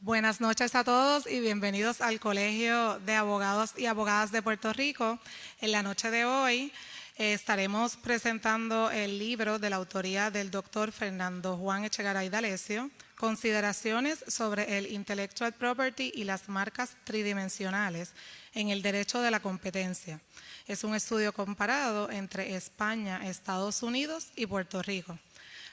Buenas noches a todos y bienvenidos al Colegio de Abogados y Abogadas de Puerto Rico. En la noche de hoy estaremos presentando el libro de la autoría del doctor Fernando Juan Echegaray D'Alessio, Consideraciones sobre el Intellectual Property y las marcas tridimensionales en el derecho de la competencia. Es un estudio comparado entre España, Estados Unidos y Puerto Rico.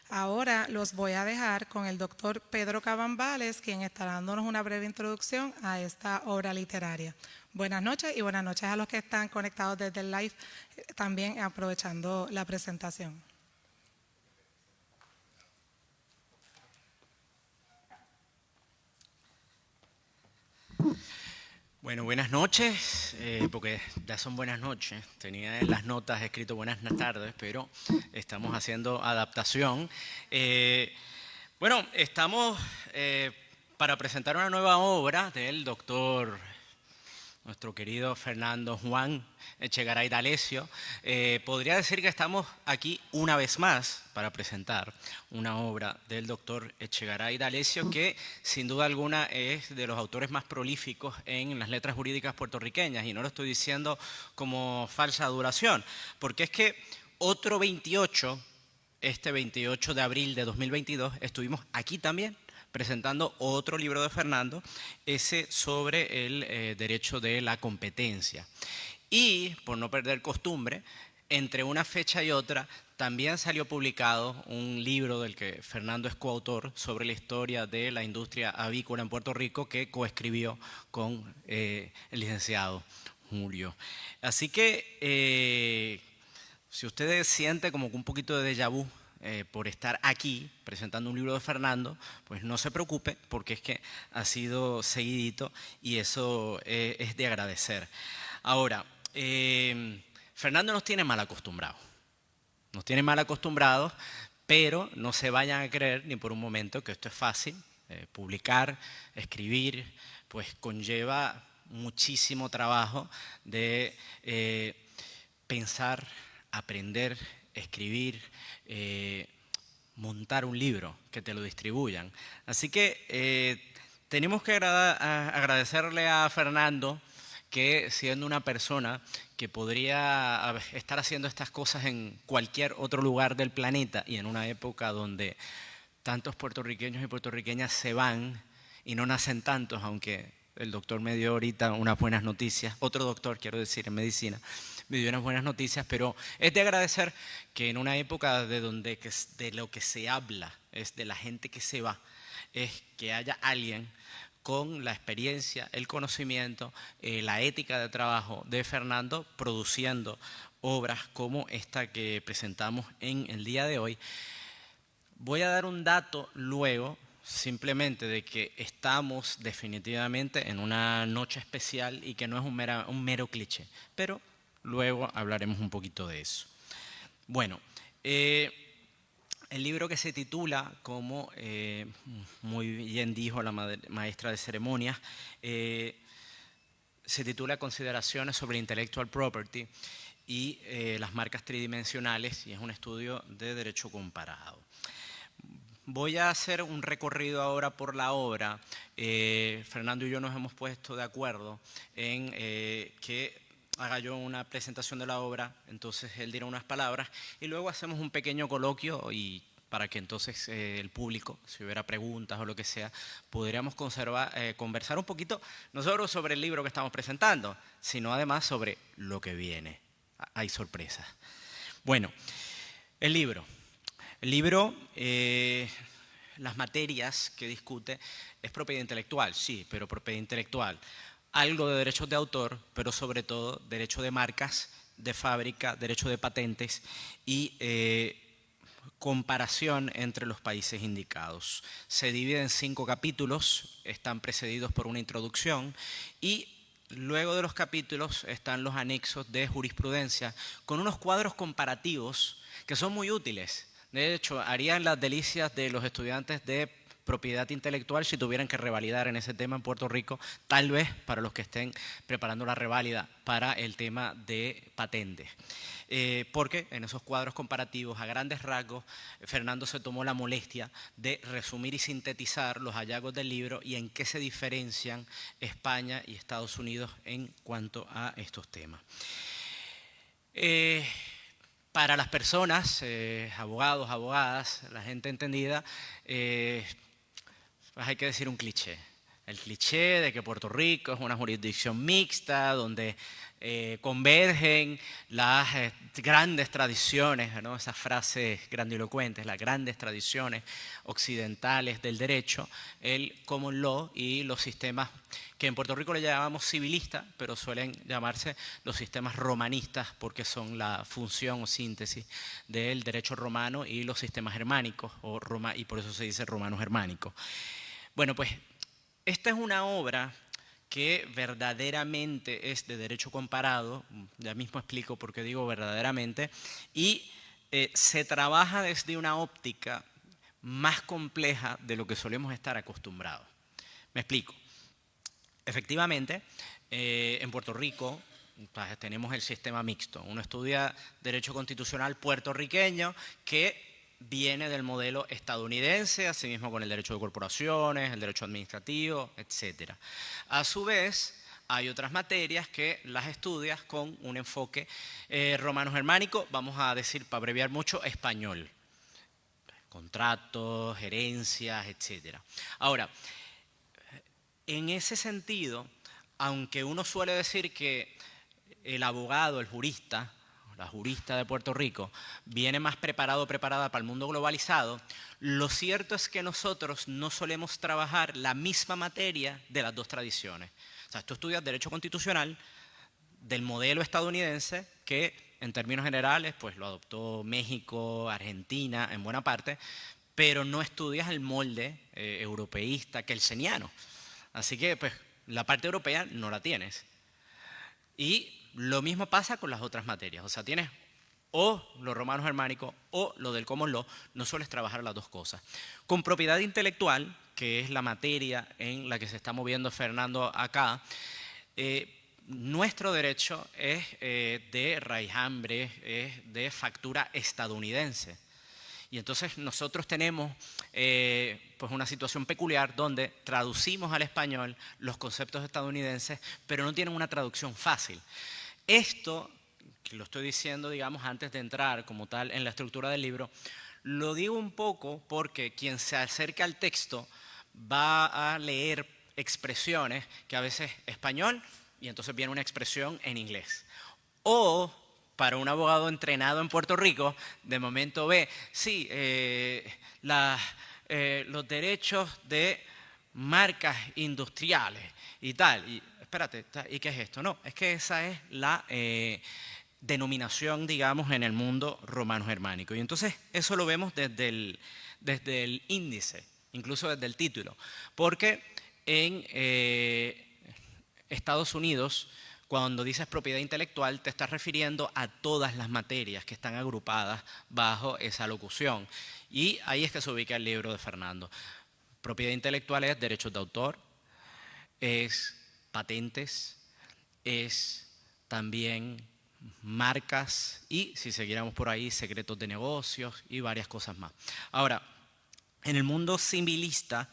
Ahora los voy a dejar con el doctor Pedro Cabambales, quien estará dándonos una breve introducción a esta obra literaria. Buenas noches y buenas noches a los que están conectados desde el live, también aprovechando la presentación. Bueno, buenas noches, porque ya son buenas noches. Tenía en las notas escrito buenas tardes, pero estamos haciendo adaptación. Bueno, estamos para presentar una nueva obra del doctor, nuestro querido Fernando Juan Echegaray D'Alessio. Podría decir que estamos aquí una vez más para presentar una obra del doctor Echegaray D'Alessio que sin duda alguna es de los autores más prolíficos en las letras jurídicas puertorriqueñas, y no lo estoy diciendo como falsa adulación, porque es que otro 28, este 28 de abril de 2022, estuvimos aquí también presentando otro libro de Fernando, ese sobre el derecho de la competencia. Y, por no perder costumbre, entre una fecha y otra, también salió publicado un libro del que Fernando es coautor sobre la historia de la industria avícola en Puerto Rico, que coescribió con el licenciado Julio. Así que, si usted siente como un poquito de déjà vu, por estar aquí presentando un libro de Fernando, pues no se preocupe, porque es que ha sido seguidito y eso es de agradecer. Ahora, Fernando nos tiene mal acostumbrados, pero no se vayan a creer ni por un momento que esto es fácil. Publicar, escribir, pues conlleva muchísimo trabajo de pensar, aprender, escribir, montar un libro, que te lo distribuyan. Así que tenemos que agradecerle a Fernando que, siendo una persona que podría estar haciendo estas cosas en cualquier otro lugar del planeta y en una época donde tantos puertorriqueños y puertorriqueñas se van y no nacen tantos, aunque el doctor me dio ahorita unas buenas noticias, otro doctor quiero decir en medicina, me dio unas buenas noticias, pero es de agradecer que en una época de lo que se habla es de la gente que se va, es que haya alguien con la experiencia, el conocimiento, la ética de trabajo de Fernando, produciendo obras como esta que presentamos en el día de hoy. Voy a dar un dato luego, simplemente de que estamos definitivamente en una noche especial y que no es un mero cliché, pero luego hablaremos un poquito de eso. Bueno, el libro, que se titula, como muy bien dijo la maestra de ceremonias, se titula Consideraciones sobre Intellectual Property y las marcas tridimensionales, y es un estudio de derecho comparado. Voy a hacer un recorrido ahora por la obra. Fernando y yo nos hemos puesto de acuerdo en que haga yo una presentación de la obra, entonces él dirá unas palabras y luego hacemos un pequeño coloquio, y para que entonces el público, si hubiera preguntas o lo que sea, podríamos conversar un poquito, no solo sobre el libro que estamos presentando, sino además sobre lo que viene. Hay sorpresas. Bueno, el libro. El libro, las materias que discute, es propiedad intelectual, sí, pero propiedad intelectual. Algo de derechos de autor, pero sobre todo derecho de marcas, de fábrica, derecho de patentes y comparación entre los países indicados. Se divide en 5 capítulos, están precedidos por una introducción y luego de los capítulos están los anexos de jurisprudencia con unos cuadros comparativos que son muy útiles. De hecho, harían las delicias de los estudiantes de propiedad intelectual si tuvieran que revalidar en ese tema en Puerto Rico, tal vez para los que estén preparando la reválida para el tema de patentes. Porque en esos cuadros comparativos, a grandes rasgos, Fernando se tomó la molestia de resumir y sintetizar los hallazgos del libro y en qué se diferencian España y Estados Unidos en cuanto a estos temas. Para las personas, abogados, abogadas, la gente entendida, pues hay que decir un cliché. El cliché de que Puerto Rico es una jurisdicción mixta, donde convergen las grandes tradiciones, ¿no? Esas frases grandilocuentes, las grandes tradiciones occidentales del derecho, el common law y los sistemas que en Puerto Rico le llamamos civilistas, pero suelen llamarse los sistemas romanistas porque son la función o síntesis del derecho romano y los sistemas germánicos, y por eso se dice romano-germánico. Bueno, pues esta es una obra que verdaderamente es de derecho comparado, ya mismo explico por qué digo verdaderamente, y se trabaja desde una óptica más compleja de lo que solemos estar acostumbrados. Me explico. Efectivamente, en Puerto Rico pues, tenemos el sistema mixto. Uno estudia derecho constitucional puertorriqueño que viene del modelo estadounidense, asimismo con el derecho de corporaciones, el derecho administrativo, etc. A su vez, hay otras materias que las estudias con un enfoque romano-germánico, vamos a decir, para abreviar mucho, español. Contratos, herencias, etc. Ahora, en ese sentido, aunque uno suele decir que el abogado, el jurista, la jurista de Puerto Rico, viene más preparado o preparada para el mundo globalizado, lo cierto es que nosotros no solemos trabajar la misma materia de las dos tradiciones. O sea, tú estudias Derecho Constitucional del modelo estadounidense, que en términos generales pues lo adoptó México, Argentina, en buena parte, pero no estudias el molde europeísta kelseniano. Así que pues la parte europea no la tienes. Y lo mismo pasa con las otras materias, o sea, tienes o lo romano-germánico o lo del common law, no sueles trabajar las dos cosas. Con propiedad intelectual, que es la materia en la que se está moviendo Fernando acá, nuestro derecho es de raijambre, es de factura estadounidense. Y entonces nosotros tenemos pues una situación peculiar donde traducimos al español los conceptos estadounidenses, pero no tienen una traducción fácil. Esto, que lo estoy diciendo, digamos, antes de entrar como tal en la estructura del libro, lo digo un poco porque quien se acerca al texto va a leer expresiones que a veces español y entonces viene una expresión en inglés. O para un abogado entrenado en Puerto Rico, de momento ve, sí, los derechos de marcas industriales y tal. Y, espérate, ¿y qué es esto? No, es que esa es la denominación, digamos, en el mundo romano-germánico. Y entonces eso lo vemos desde el índice, incluso desde el título. Porque en Estados Unidos, cuando dices propiedad intelectual, te estás refiriendo a todas las materias que están agrupadas bajo esa locución. Y ahí es que se ubica el libro de Fernando. Propiedad intelectual es derechos de autor, es patentes, es también marcas y, si siguiéramos por ahí, secretos de negocios y varias cosas más. Ahora, en el mundo civilista,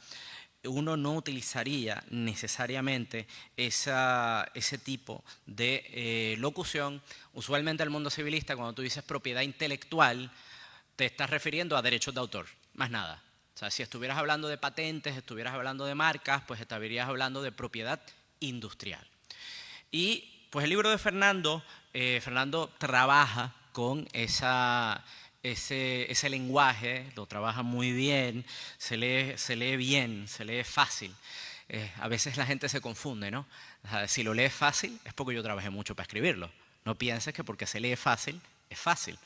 uno no utilizaría necesariamente ese tipo de locución. Usualmente el mundo civilista, cuando tú dices propiedad intelectual, te estás refiriendo a derechos de autor, más nada. O sea, si estuvieras hablando de patentes, estuvieras hablando de marcas, pues estarías hablando de propiedad industrial. Y pues el libro de Fernando, Fernando trabaja con ese lenguaje, lo trabaja muy bien, se lee bien, se lee fácil. A veces la gente se confunde, ¿no? O sea, si lo lees fácil es porque yo trabajé mucho para escribirlo. No pienses que porque se lee fácil, es fácil.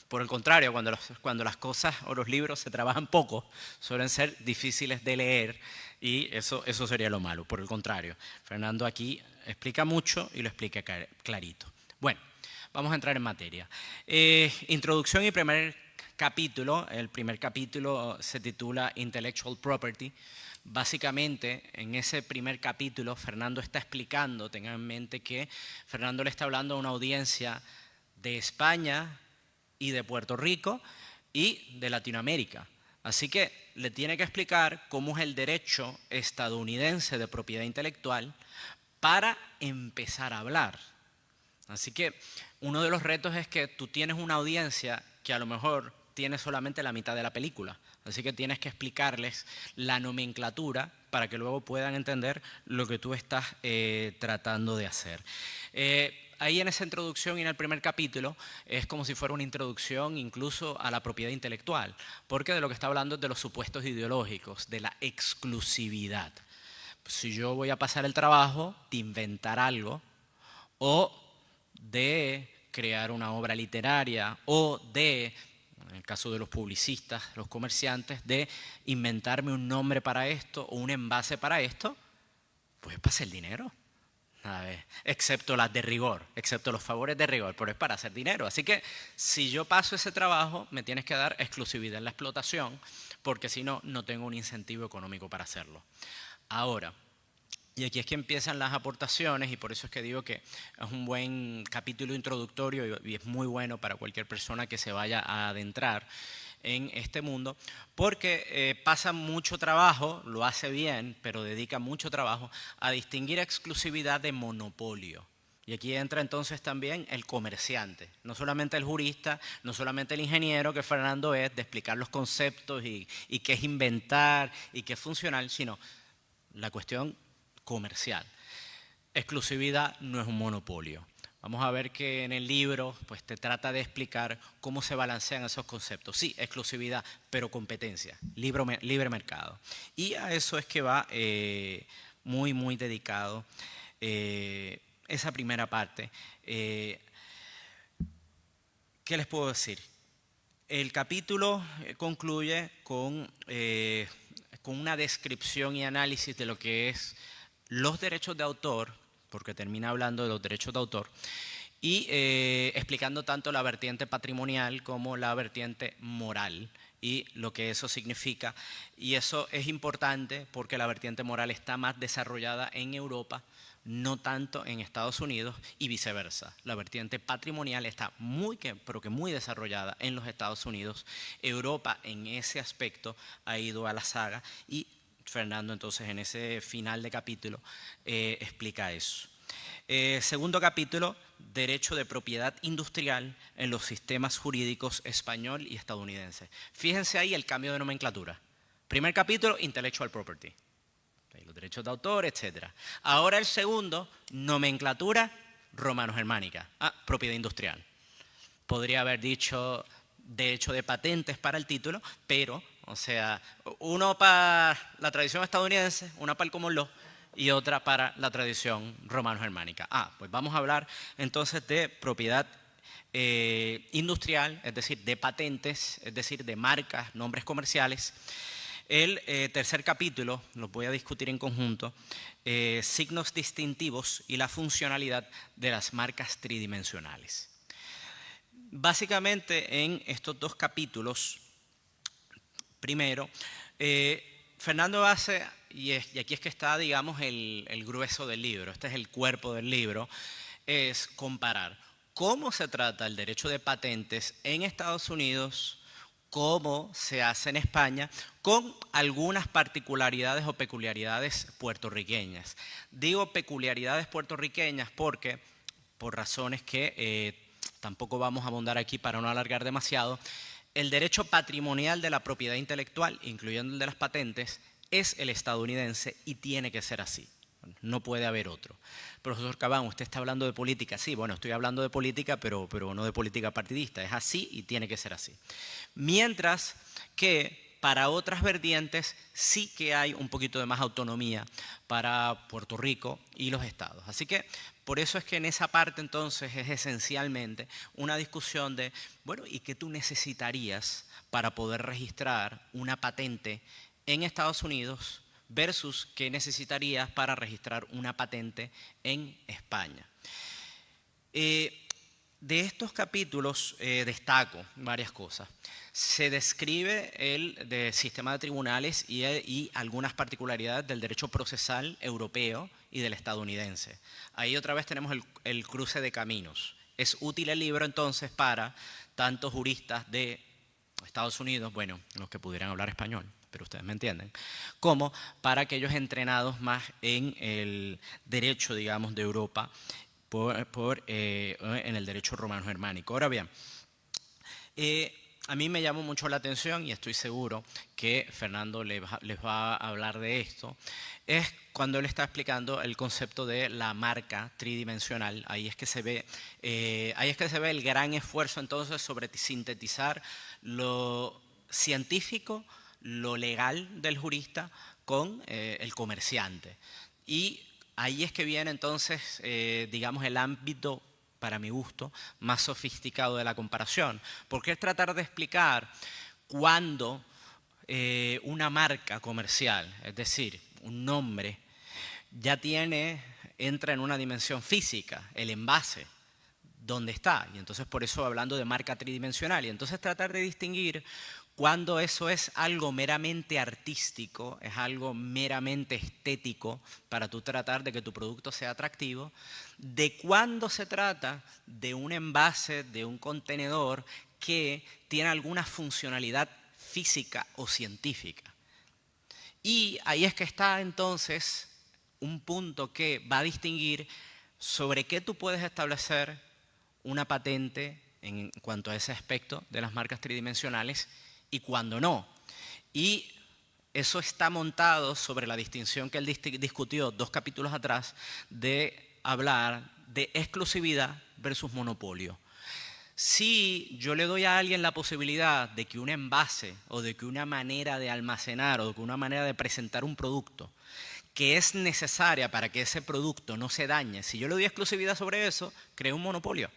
Por el contrario, cuando las cosas o los libros se trabajan poco, suelen ser difíciles de leer y eso sería lo malo. Por el contrario, Fernando aquí explica mucho y lo explica clarito. Bueno, vamos a entrar en materia. Introducción y primer capítulo. El primer capítulo se titula Intellectual Property. Básicamente, en ese primer capítulo, Fernando está explicando, tengan en mente que Fernando le está hablando a una audiencia de España y de Puerto Rico y de Latinoamérica. Así que le tiene que explicar cómo es el derecho estadounidense de propiedad intelectual para empezar a hablar. Así que uno de los retos es que tú tienes una audiencia que a lo mejor tiene solamente la mitad de la película. Así que tienes que explicarles la nomenclatura para que luego puedan entender lo que tú estás tratando de hacer. Ahí en esa introducción y en el primer capítulo es como si fuera una introducción incluso a la propiedad intelectual, porque de lo que está hablando es de los supuestos ideológicos, de la exclusividad. Si yo voy a pasar el trabajo de inventar algo o de crear una obra literaria o de, en el caso de los publicistas, los comerciantes, de inventarme un nombre para esto o un envase para esto, pues pasa el dinero. Excepto las de rigor, excepto los favores de rigor, pero es para hacer dinero. Así que si yo paso ese trabajo, me tienes que dar exclusividad en la explotación, porque si no, no tengo un incentivo económico para hacerlo. Ahora, y aquí es que empiezan las aportaciones, y por eso es que digo que es un buen capítulo introductorio y es muy bueno para cualquier persona que se vaya a adentrar en este mundo, porque pasa mucho trabajo, lo hace bien, pero dedica mucho trabajo a distinguir exclusividad de monopolio. Y aquí entra entonces también el comerciante, no solamente el jurista, no solamente el ingeniero, que Fernando es, de explicar los conceptos y qué es inventar y qué es funcional, sino la cuestión comercial. Exclusividad no es un monopolio. Vamos a ver que en el libro pues, te trata de explicar cómo se balancean esos conceptos. Sí, exclusividad, pero competencia, libre mercado. Y a eso es que va muy dedicado esa primera parte. ¿Qué les puedo decir? El capítulo concluye con una descripción y análisis de lo que es los derechos de autor, porque termina hablando de los derechos de autor, y explicando tanto la vertiente patrimonial como la vertiente moral y lo que eso significa. Y eso es importante porque la vertiente moral está más desarrollada en Europa, no tanto en Estados Unidos, y viceversa. La vertiente patrimonial está muy desarrollada en los Estados Unidos. Europa en ese aspecto ha ido a la saga y Fernando entonces en ese final de capítulo explica eso. Segundo capítulo, derecho de propiedad industrial en los sistemas jurídicos español y estadounidense. Fíjense ahí el cambio de nomenclatura. Primer capítulo, intellectual property, los derechos de autor, etc. Ahora el segundo, nomenclatura romano-germánica, propiedad industrial. Podría haber dicho derecho de patentes para el título, pero, o sea, uno para la tradición estadounidense, una para el common law y otra para la tradición romano-germánica. Pues vamos a hablar entonces de propiedad industrial, es decir, de patentes, es decir, de marcas, nombres comerciales. El tercer capítulo, lo voy a discutir en conjunto, signos distintivos y la funcionalidad de las marcas tridimensionales. Básicamente en estos dos capítulos, primero, Fernando hace, y aquí es que está, digamos, el grueso del libro, este es el cuerpo del libro, es comparar cómo se trata el derecho de patentes en Estados Unidos, cómo se hace en España, con algunas particularidades o peculiaridades puertorriqueñas. Digo peculiaridades puertorriqueñas porque, por razones que tampoco vamos a abundar aquí para no alargar demasiado, el derecho patrimonial de la propiedad intelectual, incluyendo el de las patentes, es el estadounidense y tiene que ser así. No puede haber otro. Profesor Cabán, usted está hablando de política. Sí, bueno, estoy hablando de política, pero no de política partidista. Es así y tiene que ser así. Mientras que para otras vertientes sí que hay un poquito de más autonomía para Puerto Rico y los estados. Así que por eso es que en esa parte entonces es esencialmente una discusión de, bueno, ¿y qué tú necesitarías para poder registrar una patente en Estados Unidos versus qué necesitarías para registrar una patente en España? De estos capítulos destaco varias cosas. Se describe el sistema de tribunales y algunas particularidades del derecho procesal europeo y del estadounidense. Ahí otra vez tenemos el cruce de caminos. Es útil el libro entonces para tantos juristas de Estados Unidos, bueno, los que pudieran hablar español, pero ustedes me entienden, como para aquellos entrenados más en el derecho, digamos, de Europa en el derecho romano-germánico. Ahora bien, a mí me llamó mucho la atención, y estoy seguro que Fernando les va a hablar de esto, es cuando él está explicando el concepto de la marca tridimensional. Ahí es que se ve el gran esfuerzo entonces sobre sintetizar lo científico, lo legal del jurista con el comerciante. Y ahí es que viene entonces, digamos, el ámbito, para mi gusto, más sofisticado de la comparación, porque es tratar de explicar cuándo una marca comercial, es decir, un nombre, ya entra en una dimensión física, el envase, dónde está, y entonces por eso hablando de marca tridimensional, y entonces tratar de distinguir cuando eso es algo meramente artístico, es algo meramente estético para tú tratar de que tu producto sea atractivo, de cuando se trata de un envase, de un contenedor que tiene alguna funcionalidad física o científica. Y ahí es que está entonces un punto que va a distinguir sobre qué tú puedes establecer una patente en cuanto a ese aspecto de las marcas tridimensionales y cuando no. Y eso está montado sobre la distinción que él discutió 2 capítulos atrás de hablar de exclusividad versus monopolio. Si yo le doy a alguien la posibilidad de que un envase o de que una manera de almacenar o de que una manera de presentar un producto que es necesaria para que ese producto no se dañe, si yo le doy exclusividad sobre eso, creo un monopolio.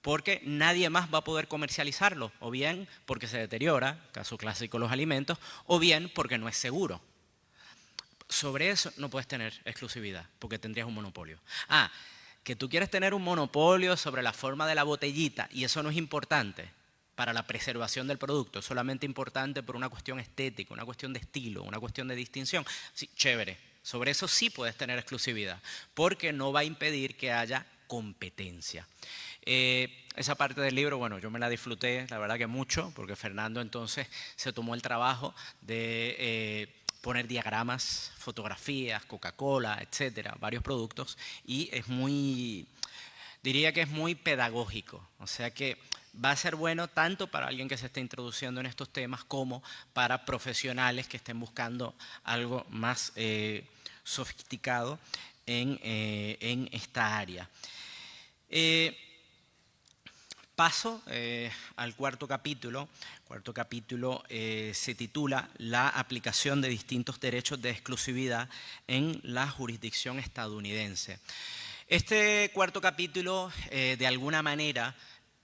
Porque nadie más va a poder comercializarlo, o bien porque se deteriora, caso clásico los alimentos, o bien porque no es seguro. Sobre eso no puedes tener exclusividad, porque tendrías un monopolio. Que tú quieres tener un monopolio sobre la forma de la botellita, y eso no es importante para la preservación del producto, es solamente importante por una cuestión estética, una cuestión de estilo, una cuestión de distinción. Sí, chévere, sobre eso sí puedes tener exclusividad, porque no va a impedir que haya competencia. Esa parte del libro, bueno, yo me la disfruté, la verdad que mucho, porque Fernando entonces se tomó el trabajo de poner diagramas, fotografías, Coca-Cola, etcétera, varios productos, y diría que es muy pedagógico, o sea que va a ser bueno tanto para alguien que se esté introduciendo en estos temas como para profesionales que estén buscando algo más sofisticado en esta área. Paso al cuarto capítulo. El cuarto capítulo se titula La aplicación de distintos derechos de exclusividad en la jurisdicción estadounidense. Este cuarto capítulo, de alguna manera,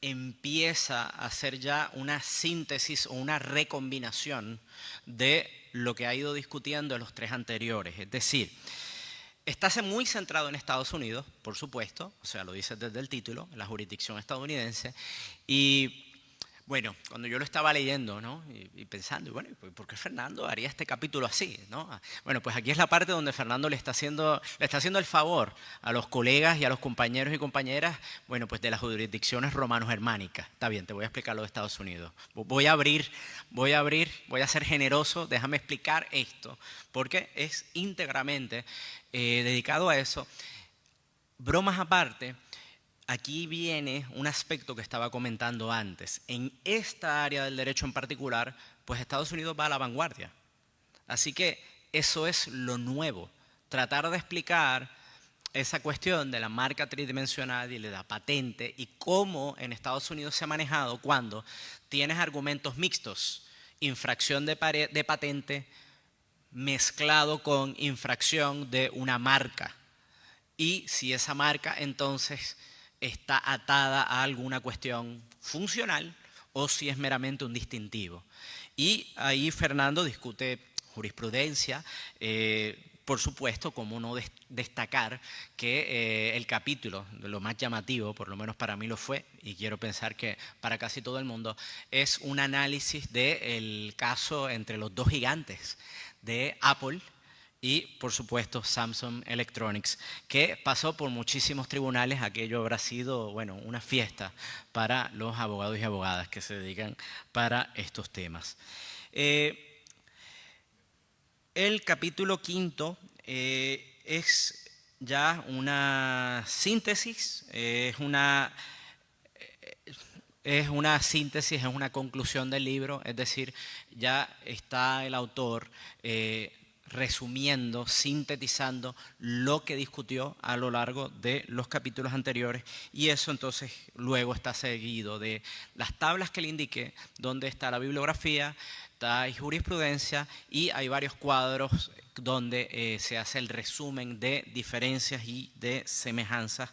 empieza a hacer ya una síntesis o una recombinación de lo que ha ido discutiendo en los 3 anteriores. Es decir, está muy centrado en Estados Unidos, por supuesto, o sea, lo dice desde el título, la jurisdicción estadounidense. Y bueno, cuando yo lo estaba leyendo, ¿no? y pensando, bueno, ¿por qué Fernando haría este capítulo así? ¿no? Bueno, pues aquí es la parte donde Fernando le está haciendo el favor a los colegas y a los compañeros y compañeras, bueno, pues de las jurisdicciones romano-germánicas. Está bien, te voy a explicar lo de Estados Unidos. Voy a ser generoso, déjame explicar esto, porque es íntegramente dedicado a eso. Bromas aparte, aquí viene un aspecto que estaba comentando antes. En esta área del derecho en particular, pues Estados Unidos va a la vanguardia. Así que eso es lo nuevo. Tratar de explicar esa cuestión de la marca tridimensional y de la patente y cómo en Estados Unidos se ha manejado cuando tienes argumentos mixtos, infracción de patente mezclado con infracción de una marca. Y si esa marca entonces está atada a alguna cuestión funcional o si es meramente un distintivo. Y ahí Fernando discute jurisprudencia, por supuesto, cómo no destacar que el capítulo, lo más llamativo, por lo menos para mí lo fue, y quiero pensar que para casi todo el mundo, es un análisis del caso entre los dos gigantes de Apple y, por supuesto, Samsung Electronics, que pasó por muchísimos tribunales. Aquello habrá sido, bueno, una fiesta para los abogados y abogadas que se dedican para estos temas. El capítulo quinto es ya una síntesis, es una síntesis, es una conclusión del libro, es decir, ya está el autor resumiendo, sintetizando lo que discutió a lo largo de los capítulos anteriores, y eso entonces luego está seguido de las tablas que le indiqué, donde está la bibliografía, hay jurisprudencia y hay varios cuadros donde se hace el resumen de diferencias y de semejanzas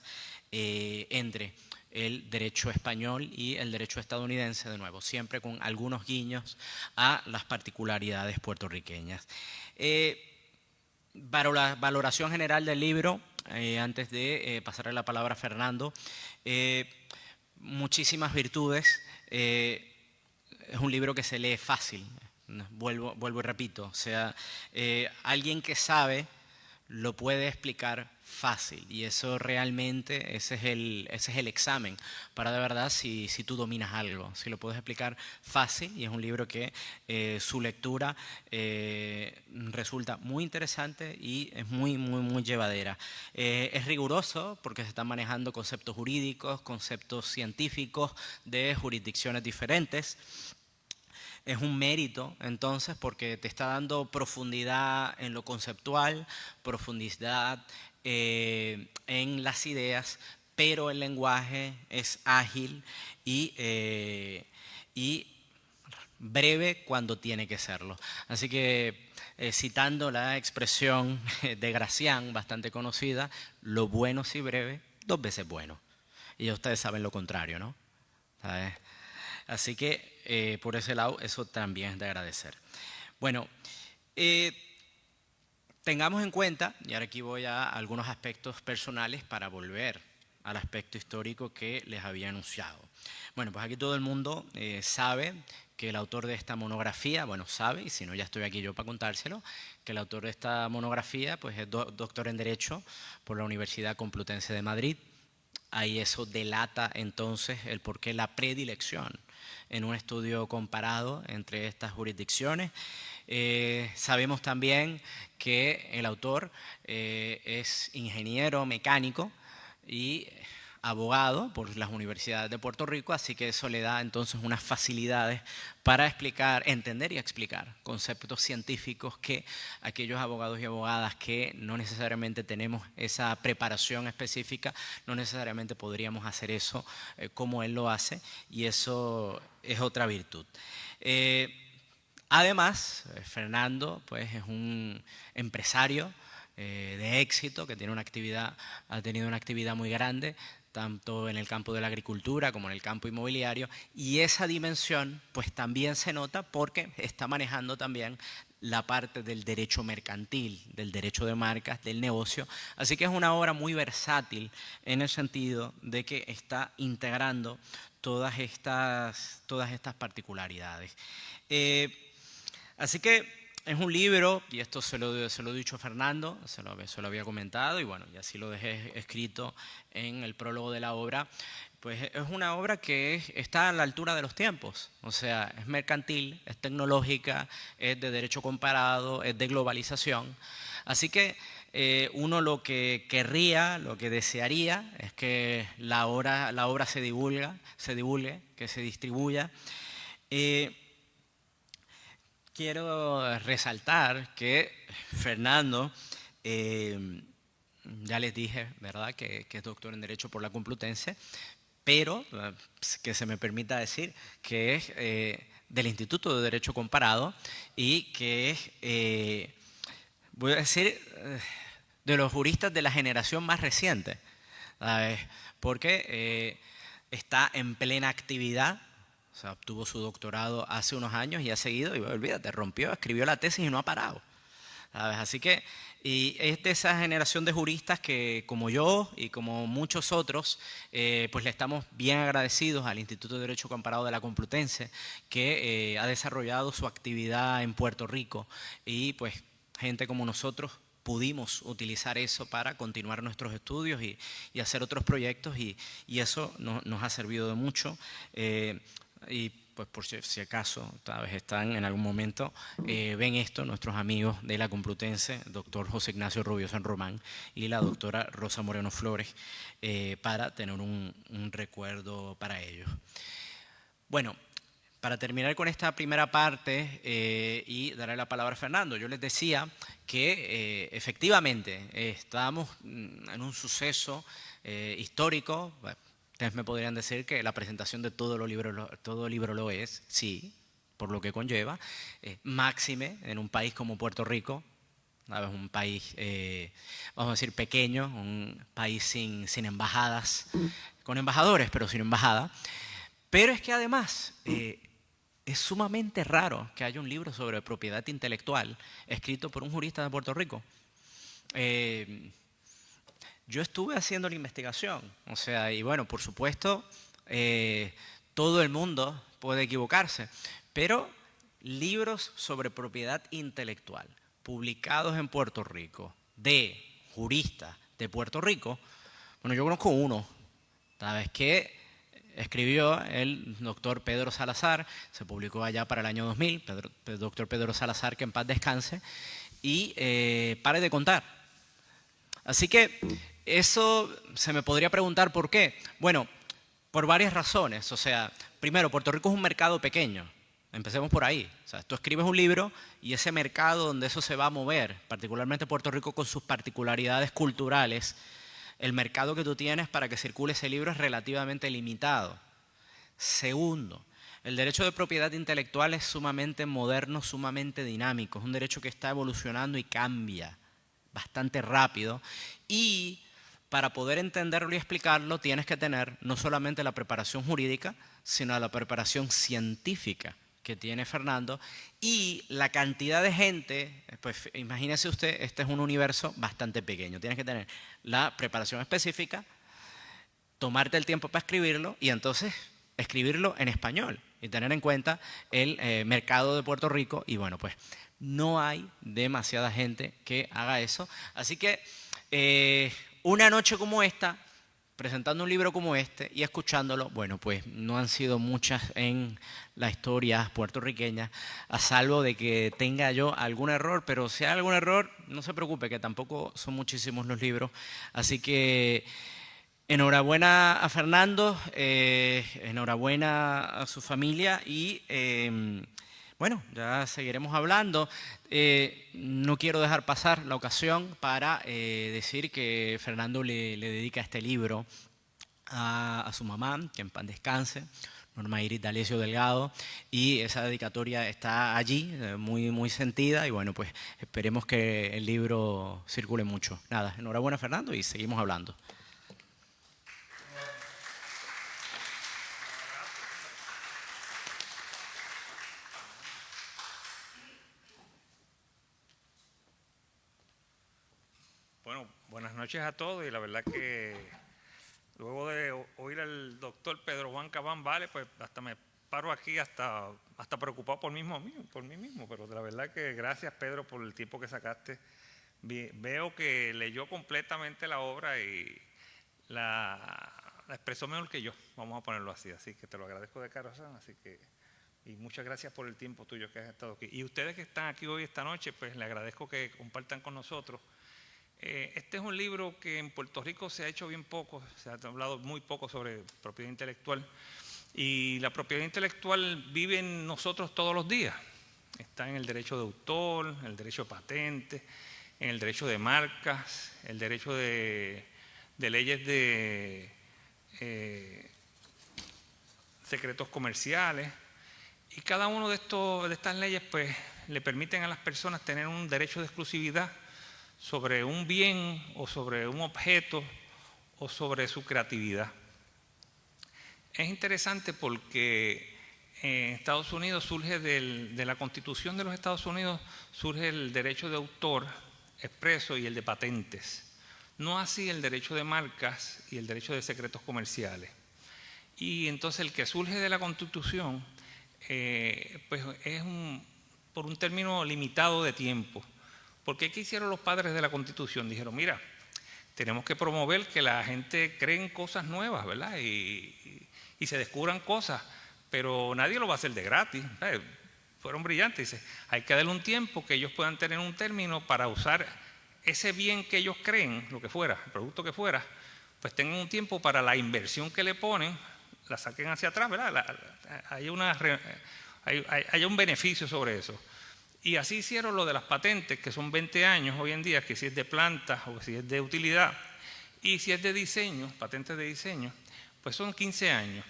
entre el derecho español y el derecho estadounidense, de nuevo, siempre con algunos guiños a las particularidades puertorriqueñas. Valoración general del libro, antes de pasarle la palabra a Fernando. Muchísimas virtudes. Es un libro que se lee fácil, vuelvo y repito, o sea, alguien que sabe lo puede explicar fácil, y eso realmente, ese es el examen para de verdad si tú dominas algo, si lo puedes explicar fácil. Y es un libro que su lectura resulta muy interesante y es muy llevadera. Es riguroso porque se están manejando conceptos jurídicos, conceptos científicos de jurisdicciones diferentes. Es un mérito, entonces, porque te está dando profundidad en lo conceptual, profundidad en las ideas, pero el lenguaje es ágil y breve cuando tiene que serlo. Así que, citando la expresión de Gracián, bastante conocida, lo bueno si breve, dos veces bueno. Y ustedes saben lo contrario, ¿no? ¿Sabes? Así que por ese lado eso también es de agradecer. Bueno, tengamos en cuenta, y ahora aquí voy a algunos aspectos personales para volver al aspecto histórico que les había anunciado. Bueno, pues aquí todo el mundo sabe que el autor de esta monografía, bueno, sabe, y si no ya estoy aquí yo para contárselo, que el autor de esta monografía pues es doctor en Derecho por la Universidad Complutense de Madrid. Ahí eso delata entonces el porqué la predilección en un estudio comparado entre estas jurisdicciones. Sabemos también que el autor es ingeniero mecánico y abogado por las universidades de Puerto Rico, así que eso le da entonces unas facilidades para explicar, entender y explicar conceptos científicos que aquellos abogados y abogadas que no necesariamente tenemos esa preparación específica, no necesariamente podríamos hacer eso como él lo hace, y eso es otra virtud. Además, Fernando pues, es un empresario de éxito que tiene ha tenido una actividad muy grande, tanto en el campo de la agricultura como en el campo inmobiliario, y esa dimensión pues también se nota porque está manejando también la parte del derecho mercantil, del derecho de marcas, del negocio. Así que es una obra muy versátil en el sentido de que está integrando todas estas particularidades. Así que es un libro, y esto se lo he dicho a Fernando, se lo había comentado, y bueno, y así lo dejé escrito en el prólogo de la obra. Pues es una obra que está a la altura de los tiempos, o sea, es mercantil, es tecnológica, es de derecho comparado, es de globalización. Así que uno lo que querría, lo que desearía es que la obra se divulgue, que se distribuya. Quiero resaltar que Fernando, ya les dije, ¿verdad?, que es doctor en Derecho por la Complutense, pero que se me permita decir que es del Instituto de Derecho Comparado y que es, voy a decir, de los juristas de la generación más reciente, ¿sabes? Porque está en plena actividad. O sea, obtuvo su doctorado hace unos años y ha seguido, y olvídate, escribió la tesis y no ha parado. ¿sabes? Así que y es de esa generación de juristas que, como yo y como muchos otros, pues le estamos bien agradecidos al Instituto de Derecho Comparado de la Complutense, que ha desarrollado su actividad en Puerto Rico y pues gente como nosotros pudimos utilizar eso para continuar nuestros estudios y hacer otros proyectos y eso nos ha servido de mucho. Y pues por si acaso, tal vez están en algún momento, ven esto nuestros amigos de la Complutense, el doctor José Ignacio Rubio San Román y la doctora Rosa Moreno Flores, para tener un recuerdo para ellos. Bueno, para terminar con esta primera parte y darle la palabra a Fernando, yo les decía que efectivamente estábamos en un suceso histórico. Bueno, ustedes me podrían decir que la presentación de todo libro lo es, sí, por lo que conlleva, máxime en un país como Puerto Rico, ¿sabes? Un país, vamos a decir, pequeño, un país sin embajadas, con embajadores, pero sin embajada. Pero es que además es sumamente raro que haya un libro sobre propiedad intelectual escrito por un jurista de Puerto Rico. Yo estuve haciendo la investigación, o sea, y bueno, por supuesto, todo el mundo puede equivocarse, pero libros sobre propiedad intelectual publicados en Puerto Rico de juristas de Puerto Rico, bueno, yo conozco uno, ¿sabes qué? Escribió el doctor Pedro Salazar, se publicó allá para el año 2000, el doctor Pedro Salazar, que en paz descanse, y pare de contar. Así que eso se me podría preguntar por qué. Bueno, por varias razones. O sea, primero, Puerto Rico es un mercado pequeño. Empecemos por ahí. O sea, tú escribes un libro y ese mercado donde eso se va a mover, particularmente Puerto Rico con sus particularidades culturales, el mercado que tú tienes para que circule ese libro es relativamente limitado. Segundo, el derecho de propiedad intelectual es sumamente moderno, sumamente dinámico. Es un derecho que está evolucionando y cambia bastante rápido. Y para poder entenderlo y explicarlo tienes que tener no solamente la preparación jurídica, sino la preparación científica que tiene Fernando y la cantidad de gente, pues imagínese usted, este es un universo bastante pequeño. Tienes que tener la preparación específica, tomarte el tiempo para escribirlo y entonces escribirlo en español y tener en cuenta el mercado de Puerto Rico y bueno, pues no hay demasiada gente que haga eso. Así que una noche como esta, presentando un libro como este y escuchándolo, bueno, pues no han sido muchas en la historia puertorriqueña, a salvo de que tenga yo algún error, pero si hay algún error, no se preocupe, que tampoco son muchísimos los libros. Así que enhorabuena a Fernando, enhorabuena a su familia y bueno, ya seguiremos hablando. No quiero dejar pasar la ocasión para decir que Fernando le dedica este libro a su mamá, que en paz descanse, Norma Iris D'Alessio Delgado, y esa dedicatoria está allí, muy, muy sentida, y bueno, pues esperemos que el libro circule mucho. Nada, enhorabuena Fernando y seguimos hablando. Bueno, buenas noches a todos y la verdad que luego de oír al doctor Pedro Juan Cabán Vale, pues hasta me paro aquí hasta preocupado por mí mismo, pero la verdad que gracias Pedro por el tiempo que sacaste. Veo que leyó completamente la obra y la expresó mejor que yo, vamos a ponerlo así que te lo agradezco de corazón, y muchas gracias por el tiempo tuyo que has estado aquí. Y ustedes que están aquí hoy esta noche, pues les agradezco que compartan con nosotros. Este es un libro que en Puerto Rico se ha hecho bien poco, se ha hablado muy poco sobre propiedad intelectual y la propiedad intelectual vive en nosotros todos los días. Está en el derecho de autor, el derecho de patente, en el derecho de marcas, el derecho de leyes de secretos comerciales y cada uno de estas leyes pues le permiten a las personas tener un derecho de exclusividad sobre un bien o sobre un objeto o sobre su creatividad. Es interesante porque en Estados Unidos surge de la Constitución de los Estados Unidos, surge el derecho de autor expreso y el de patentes. No así el derecho de marcas y el derecho de secretos comerciales. Y entonces el que surge de la Constitución pues es por un término limitado de tiempo. Porque ¿qué hicieron los padres de la Constitución? Dijeron, mira, tenemos que promover que la gente cree en cosas nuevas, ¿verdad? Y se descubran cosas, pero nadie lo va a hacer de gratis. Fueron brillantes. Dice, hay que darle un tiempo que ellos puedan tener un término para usar ese bien que ellos creen, lo que fuera, el producto que fuera, pues tengan un tiempo para la inversión que le ponen, la saquen hacia atrás, ¿verdad? Hay un beneficio sobre eso. Y así hicieron lo de las patentes, que son 20 años hoy en día, que si es de plantas o si es de utilidad, y si es de diseño, patentes de diseño, pues son 15 años.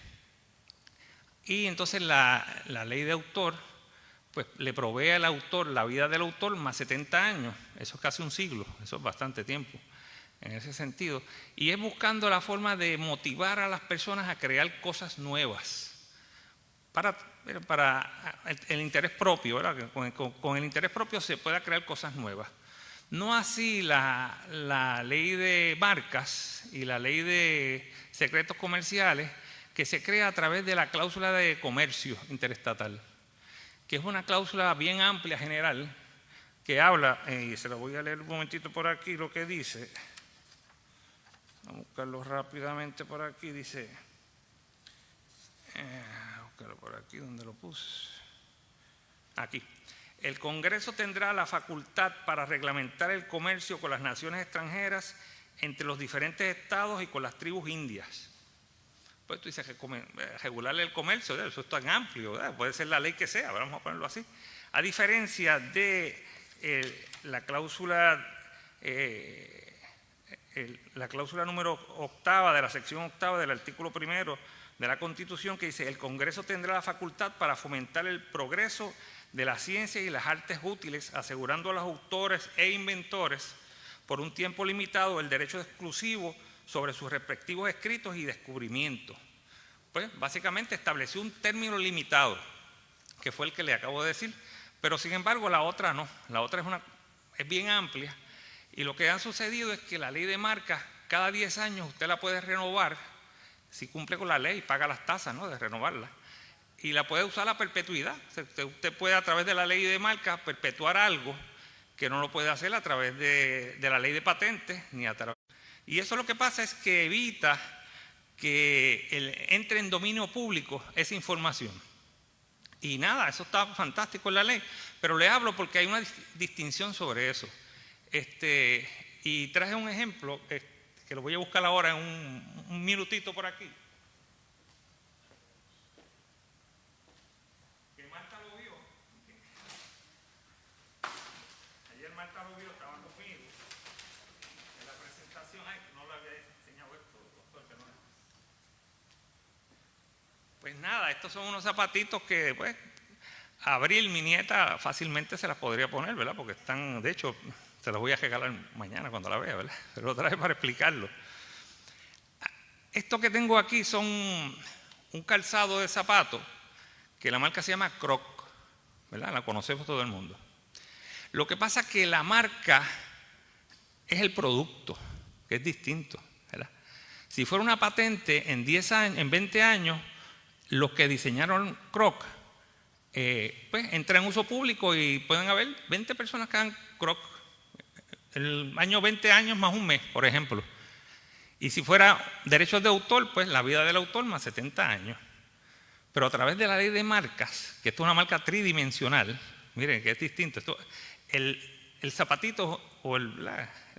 Y entonces la ley de autor, pues le provee al autor la vida del autor más 70 años, eso es casi un siglo, eso es bastante tiempo en ese sentido, y es buscando la forma de motivar a las personas a crear cosas nuevas para el interés propio, ¿verdad? Con el interés propio se pueda crear cosas nuevas. No así la ley de marcas y la ley de secretos comerciales, que se crea a través de la cláusula de comercio interestatal, que es una cláusula bien amplia, general, que habla, y se lo voy a leer un momentito por aquí, lo que dice. Vamos a buscarlo rápidamente por aquí, dice, buscarlo por aquí, ¿dónde lo puse? Aquí. El Congreso tendrá la facultad para reglamentar el comercio con las naciones extranjeras entre los diferentes estados y con las tribus indias. Pues tú dices, regularle el comercio, eso es tan amplio, ¿verdad? Puede ser la ley que sea, vamos a ponerlo así. A diferencia de la cláusula número 8 de la sección 8 del artículo 1 de la Constitución, que dice, el Congreso tendrá la facultad para fomentar el progreso de la ciencia y las artes útiles, asegurando a los autores e inventores por un tiempo limitado el derecho exclusivo sobre sus respectivos escritos y descubrimientos. Pues básicamente estableció un término limitado, que fue el que le acabo de decir, pero sin embargo la otra no, la otra es bien amplia, y lo que ha sucedido es que la ley de marcas, cada 10 años usted la puede renovar, si cumple con la ley, paga las tasas, ¿no?, de renovarla, y la puede usar a perpetuidad. Usted puede a través de la ley de marcas perpetuar algo que no lo puede hacer a través de la ley de patentes, ni a través. Y eso lo que pasa es que evita que entre en dominio público esa información. Y nada, eso está fantástico en la ley, pero le hablo porque hay una distinción sobre eso. Y traje un ejemplo que lo voy a buscar ahora en un minutito por aquí. Que Marta lo vio. Ayer Marta lo vio, estaba conmigo en la presentación. Ay, no le había enseñado esto, doctor, que no es. Pues nada, estos son unos zapatitos que, pues, Abril, mi nieta, fácilmente se las podría poner, ¿verdad? Porque están, de hecho, se las voy a regalar mañana cuando la vea, ¿verdad? Pero lo traje para explicarlo. Esto que tengo aquí son un calzado de zapatos que la marca se llama Croc, ¿verdad? La conocemos todo el mundo. Lo que pasa es que la marca es el producto, que es distinto, ¿verdad? Si fuera una patente, en 10 años, en 20 años, los que diseñaron Croc, pues entra en uso público y pueden haber 20 personas que hagan Croc. El año 20 años más un mes, por ejemplo. Y si fuera derechos de autor, pues la vida del autor más 70 años. Pero a través de la ley de marcas, que esto es una marca tridimensional, miren que es distinto. El zapatito o el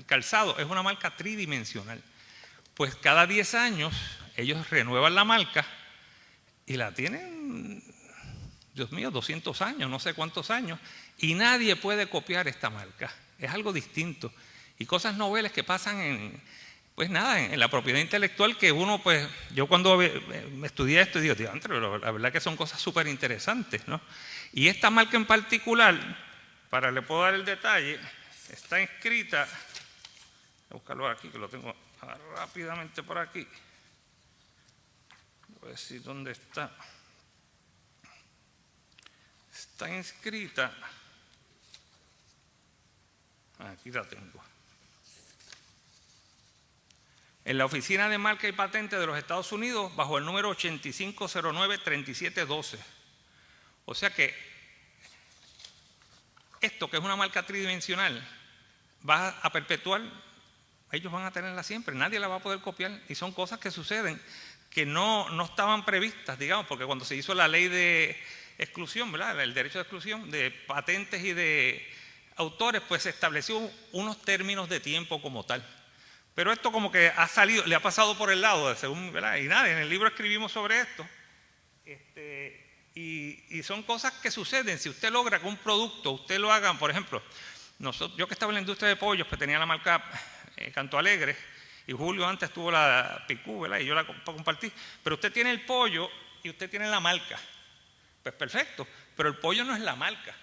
calzado es una marca tridimensional. Pues cada 10 años ellos renuevan la marca y la tienen, Dios mío, 200 años, no sé cuántos años, y nadie puede copiar esta marca. Es algo distinto. Y cosas noveles que pasan en la propiedad intelectual, que uno, pues, yo cuando estudié esto, digo, la verdad que son cosas súper interesantes, ¿no? Y esta marca en particular, le puedo dar el detalle, está inscrita, voy a buscarlo aquí, que lo tengo rápidamente por aquí. Voy a decir dónde está. está inscrita, aquí la tengo, en la Oficina de Marca y Patente de los Estados Unidos bajo el número 8509-3712. O sea que esto, que es una marca tridimensional, va a perpetuar, ellos van a tenerla siempre, nadie la va a poder copiar, y son cosas que suceden que no estaban previstas, digamos, porque cuando se hizo la ley de exclusión, ¿verdad?, el derecho de exclusión de patentes y de autores, pues se estableció unos términos de tiempo como tal. Pero esto como que ha salido, le ha pasado por el lado, según, ¿verdad? Y nada, en el libro escribimos sobre esto. Y son cosas que suceden. Si usted logra que un producto, usted lo haga, por ejemplo, yo que estaba en la industria de pollos, pues tenía la marca Canto Alegre, y Julio antes tuvo la Picú, ¿verdad?, y yo la compartí. Pero usted tiene el pollo y usted tiene la marca. Pues perfecto, pero el pollo no es la marca.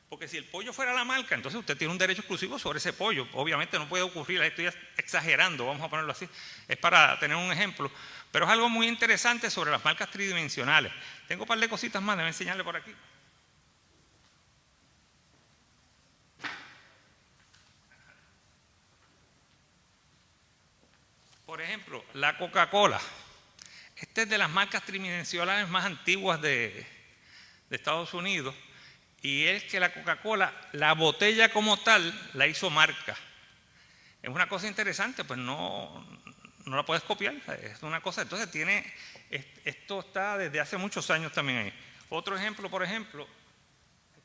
Porque si el pollo fuera la marca, entonces usted tiene un derecho exclusivo sobre ese pollo. Obviamente no puede ocurrir, estoy exagerando, vamos a ponerlo así. Es para tener un ejemplo. Pero es algo muy interesante sobre las marcas tridimensionales. Tengo un par de cositas más, déjame enseñarle por aquí. Por ejemplo, la Coca-Cola. Esta es de las marcas tridimensionales más antiguas de Estados Unidos. Y es que la Coca-Cola, la botella como tal, la hizo marca. Es una cosa interesante, pues no la puedes copiar. Es una cosa, entonces esto está desde hace muchos años también ahí. Otro ejemplo, por ejemplo,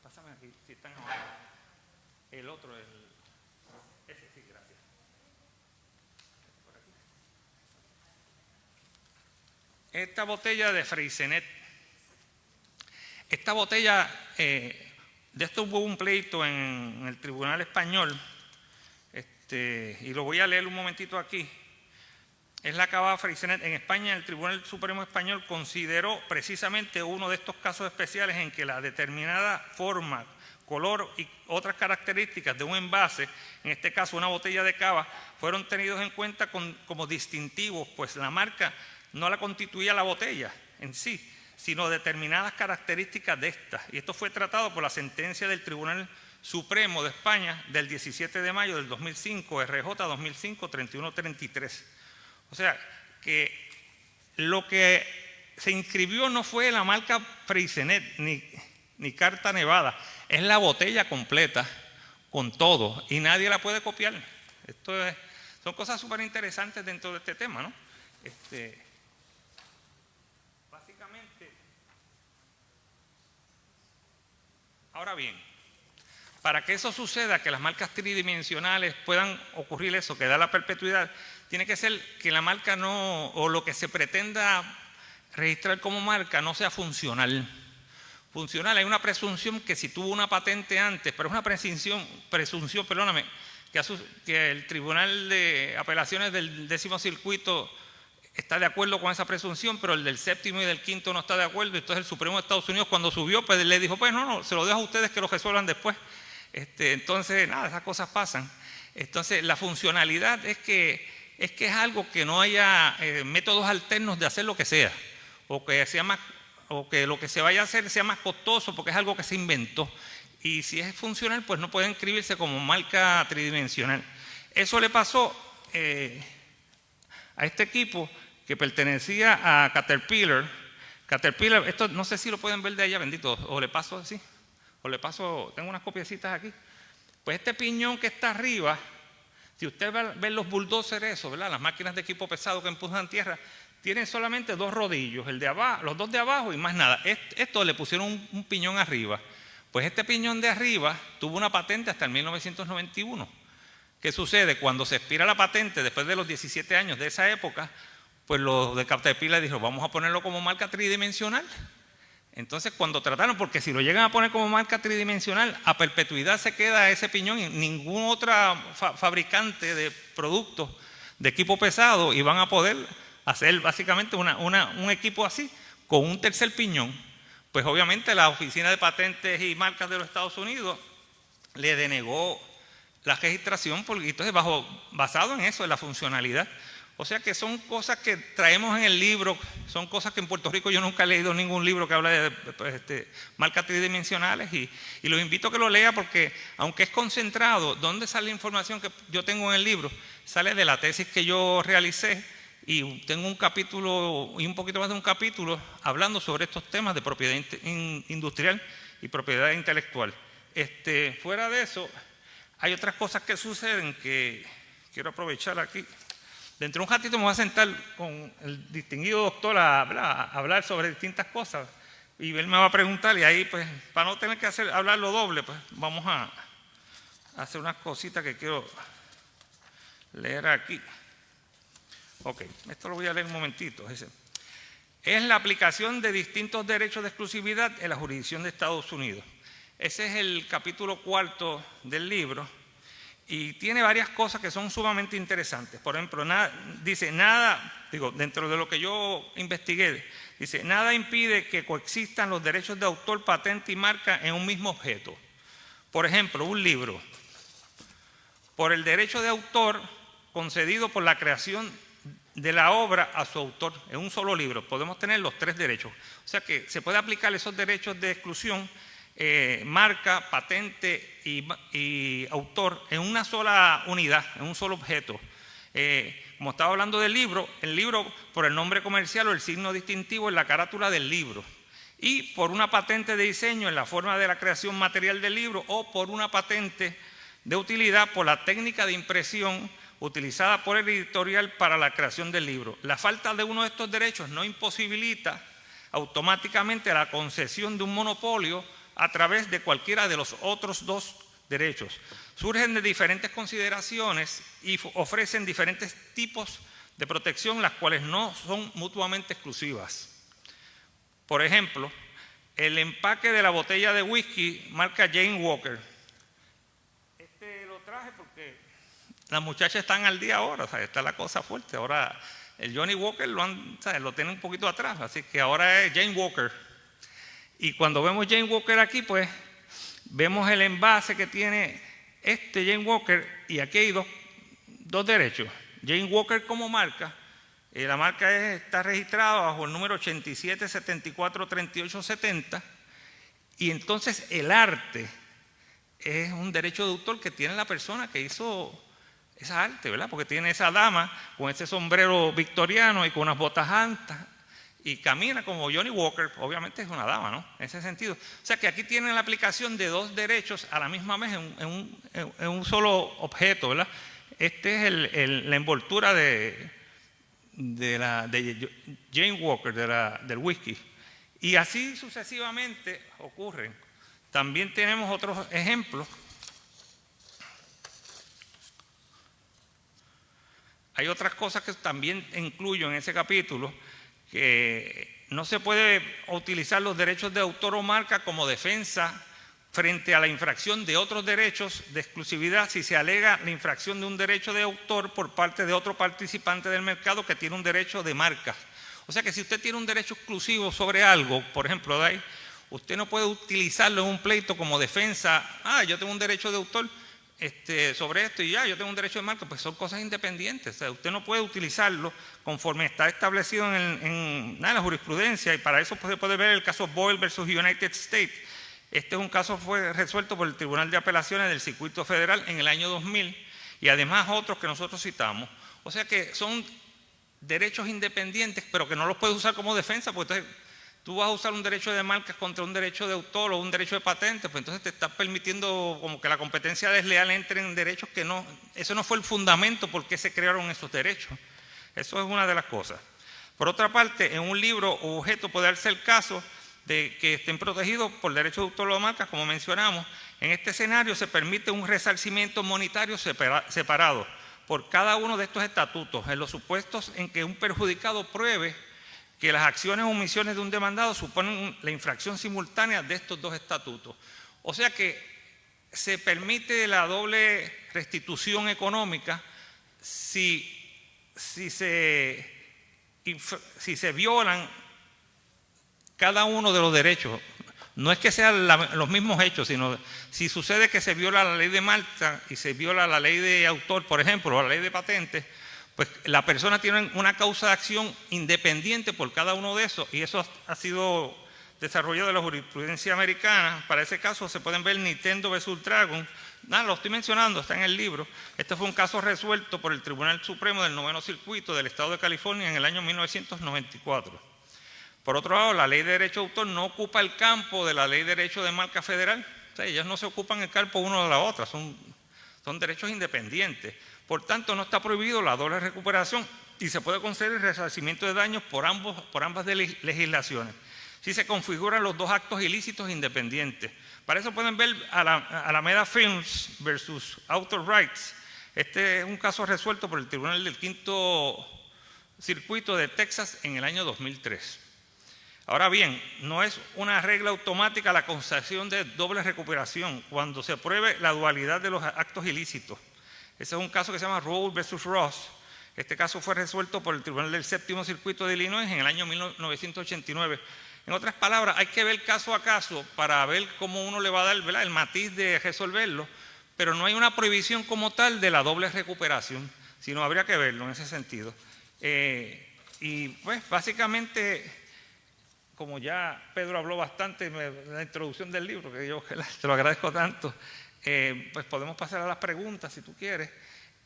pásame aquí, si están abajo. El otro, ese sí, gracias. Esta botella de Freixenet. Esta botella, de esto hubo un pleito en el Tribunal Español, y lo voy a leer un momentito aquí. Es la cava Freixenet. En España, el Tribunal Supremo Español consideró precisamente uno de estos casos especiales en que la determinada forma, color y otras características de un envase, en este caso una botella de cava, fueron tenidos en cuenta como distintivos, pues la marca no la constituía la botella en sí, sino determinadas características de estas. Y esto fue tratado por la sentencia del Tribunal Supremo de España del 17 de mayo del 2005, RJ 2005-3133. O sea, que lo que se inscribió no fue la marca Freixenet ni Carta Nevada, es la botella completa con todo y nadie la puede copiar. Son cosas súper interesantes dentro de este tema, ¿no? Básicamente, ahora bien, para que eso suceda, que las marcas tridimensionales puedan ocurrir eso, que da la perpetuidad, tiene que ser que la marca no, o lo que se pretenda registrar como marca no sea funcional. Funcional, hay una presunción que si tuvo una patente antes, pero es una presunción, perdóname, que el Tribunal de Apelaciones del 10º Circuito está de acuerdo con esa presunción, pero el del 7º y del 5º no está de acuerdo. Entonces el Supremo de Estados Unidos, cuando subió, pues le dijo, pues no, se lo dejo a ustedes que lo resuelvan después. Entonces, nada, esas cosas pasan. Entonces, la funcionalidad es que es algo que no haya métodos alternos de hacer lo que sea, o que lo que se vaya a hacer sea más costoso porque es algo que se inventó. Y si es funcional, pues no puede inscribirse como marca tridimensional. Eso le pasó a este equipo que pertenecía a Caterpillar. Caterpillar, esto no sé si lo pueden ver de allá, bendito, o le paso así, tengo unas copiecitas aquí. Pues este piñón que está arriba, si usted ve los bulldozers esos, ¿verdad?, las máquinas de equipo pesado que empujan tierra, tienen solamente dos rodillos, el de abajo, los dos de abajo y más nada. Esto le pusieron un piñón arriba. Pues este piñón de arriba tuvo una patente hasta el 1991. ¿Qué sucede? Cuando se expira la patente, después de los 17 años de esa época, pues los de Caterpillar dijeron, vamos a ponerlo como marca tridimensional. Entonces, cuando trataron, porque si lo llegan a poner como marca tridimensional, a perpetuidad se queda ese piñón y ningún otro fabricante de productos de equipo pesado y van a poder hacer básicamente un equipo así, con un tercer piñón. Pues obviamente la Oficina de Patentes y Marcas de los Estados Unidos le denegó la registración, y entonces basado en eso, en la funcionalidad. O sea que son cosas que traemos en el libro, son cosas que en Puerto Rico yo nunca he leído ningún libro que habla de marcas tridimensionales y los invito a que lo lea porque aunque es concentrado, ¿dónde sale la información que yo tengo en el libro? Sale de la tesis que yo realicé y tengo un capítulo y un poquito más de un capítulo hablando sobre estos temas de propiedad industrial y propiedad intelectual. Fuera de eso, hay otras cosas que suceden que quiero aprovechar aquí. Dentro de un ratito me voy a sentar con el distinguido doctor a hablar sobre distintas cosas y él me va a preguntar y ahí pues para no tener que hablar lo doble pues vamos a hacer unas cositas que quiero leer aquí. Ok, esto lo voy a leer un momentito. Es la aplicación de distintos derechos de exclusividad en la jurisdicción de Estados Unidos. Ese es el capítulo 4 del libro. Y tiene varias cosas que son sumamente interesantes. Por ejemplo, dentro de lo que yo investigué, dice, nada impide que coexistan los derechos de autor, patente y marca en un mismo objeto. Por ejemplo, un libro, por el derecho de autor concedido por la creación de la obra a su autor, en un solo libro, podemos tener los 3 derechos. O sea que se puede aplicar esos derechos de exclusión, marca, patente y autor en una sola unidad, en un solo objeto. Como estaba hablando del libro, el libro por el nombre comercial o el signo distintivo en la carátula del libro y por una patente de diseño en la forma de la creación material del libro o por una patente de utilidad por la técnica de impresión utilizada por el editorial para la creación del libro. La falta de uno de estos derechos no imposibilita automáticamente la concesión de un monopolio a través de cualquiera de los otros 2 derechos. Surgen de diferentes consideraciones y ofrecen diferentes tipos de protección, las cuales no son mutuamente exclusivas. Por ejemplo, el empaque de la botella de whisky marca Jane Walker. Lo traje porque las muchachas están al día ahora, o sea, está la cosa fuerte. Ahora el Johnny Walker lo tiene un poquito atrás, así que ahora es Jane Walker. Y cuando vemos Jane Walker aquí, pues vemos el envase que tiene Jane Walker y aquí hay dos derechos. Jane Walker como marca, la marca está registrada bajo el número 87743870 y entonces el arte es un derecho de autor que tiene la persona que hizo esa arte, ¿verdad? Porque tiene esa dama con ese sombrero victoriano y con unas botas altas y camina como Johnny Walker, obviamente es una dama, ¿no? En ese sentido. O sea que aquí tienen la aplicación de 2 derechos a la misma vez en un solo objeto, ¿verdad? Este es la envoltura de Jane Walker, del whisky. Y así sucesivamente ocurren. También tenemos otros ejemplos. Hay otras cosas que también incluyo en ese capítulo, que no se puede utilizar los derechos de autor o marca como defensa frente a la infracción de otros derechos de exclusividad si se alega la infracción de un derecho de autor por parte de otro participante del mercado que tiene un derecho de marca. O sea que si usted tiene un derecho exclusivo sobre algo, por ejemplo, usted no puede utilizarlo en un pleito como defensa. Yo tengo un derecho de autor sobre esto y yo tengo un derecho de marca, pues son cosas independientes. O sea, usted no puede utilizarlo conforme está establecido en la jurisprudencia y para eso se puede ver el caso Boyle versus United States. Este es un caso que fue resuelto por el Tribunal de Apelaciones del Circuito Federal en el año 2000 y además otros que nosotros citamos. O sea que son derechos independientes, pero que no los puedes usar como defensa, porque entonces tú vas a usar un derecho de marcas contra un derecho de autor o un derecho de patente, pues entonces te estás permitiendo como que la competencia desleal entre en derechos que no, eso no fue el fundamento por qué se crearon esos derechos. Eso es una de las cosas. Por otra parte, en un libro o objeto puede darse el caso de que estén protegidos por derechos de autor o marcas, como mencionamos. En este escenario se permite un resarcimiento monetario separado por cada uno de estos estatutos, en los supuestos en que un perjudicado pruebe que las acciones o omisiones de un demandado suponen la infracción simultánea de estos 2 estatutos. O sea que se permite la doble restitución económica si se violan cada uno de los derechos. No es que sean los mismos hechos, sino si sucede que se viola la ley de marca y se viola la ley de autor, por ejemplo, o la ley de patentes, pues la persona tiene una causa de acción independiente por cada uno de esos, y eso ha sido desarrollado en la jurisprudencia americana. Para ese caso se pueden ver Nintendo vs. Dragon. Nada, lo estoy mencionando, está en el libro. Este fue un caso resuelto por el Tribunal Supremo del Noveno Circuito del Estado de California en el año 1994. Por otro lado, la ley de derecho de autor no ocupa el campo de la ley de derecho de marca federal. O sea, ellos no se ocupan el campo uno de la otra, son derechos independientes. Por tanto, no está prohibido la doble recuperación y se puede conceder el resarcimiento de daños por ambas legislaciones, si se configuran los dos actos ilícitos independientes. Para eso pueden ver Alameda Films versus Author Rights. Este es un caso resuelto por el Tribunal del Quinto Circuito de Texas en el año 2003. Ahora bien, no es una regla automática la concesión de doble recuperación cuando se pruebe la dualidad de los actos ilícitos. Ese es un caso que se llama Roe versus Ross. Este caso fue resuelto por el Tribunal del Séptimo Circuito de Illinois en el año 1989. En otras palabras, hay que ver caso a caso para ver cómo uno le va a dar, ¿verdad?, el matiz de resolverlo, pero no hay una prohibición como tal de la doble recuperación, sino habría que verlo en ese sentido. Y pues básicamente, como ya Pedro habló bastante en la introducción del libro, que yo te lo agradezco tanto, pues podemos pasar a las preguntas si tú quieres,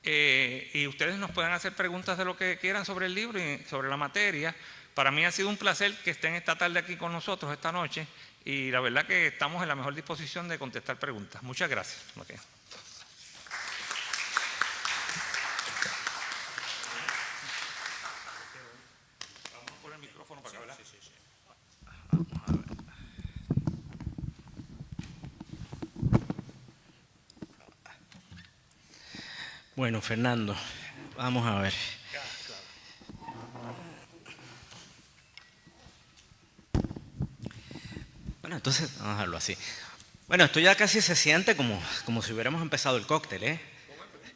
y ustedes nos pueden hacer preguntas de lo que quieran sobre el libro y sobre la materia. Para mí ha sido un placer que estén esta tarde aquí con nosotros, esta noche, y la verdad que estamos en la mejor disposición de contestar preguntas. Muchas gracias. Okay. Vamos a poner el micrófono para acá, ¿verdad? Sí. Vamos a ver. Bueno, Fernando, vamos a ver. Bueno, entonces vamos a dejarlo así. Bueno, esto ya casi se siente como si hubiéramos empezado el cóctel, ¿eh?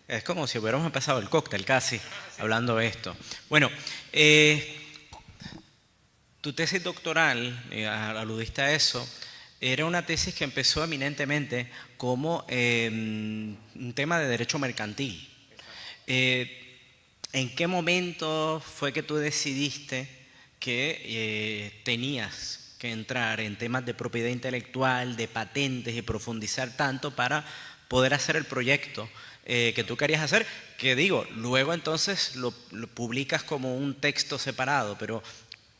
Es como si hubiéramos empezado el cóctel casi, hablando de esto. Bueno, tu tesis doctoral, aludiste a eso, era una tesis que empezó eminentemente como un tema de derecho mercantil. ¿En qué momento fue que tú decidiste que tenías que entrar en temas de propiedad intelectual, de patentes y profundizar tanto para poder hacer el proyecto que tú querías hacer? Que digo, luego entonces lo publicas como un texto separado, pero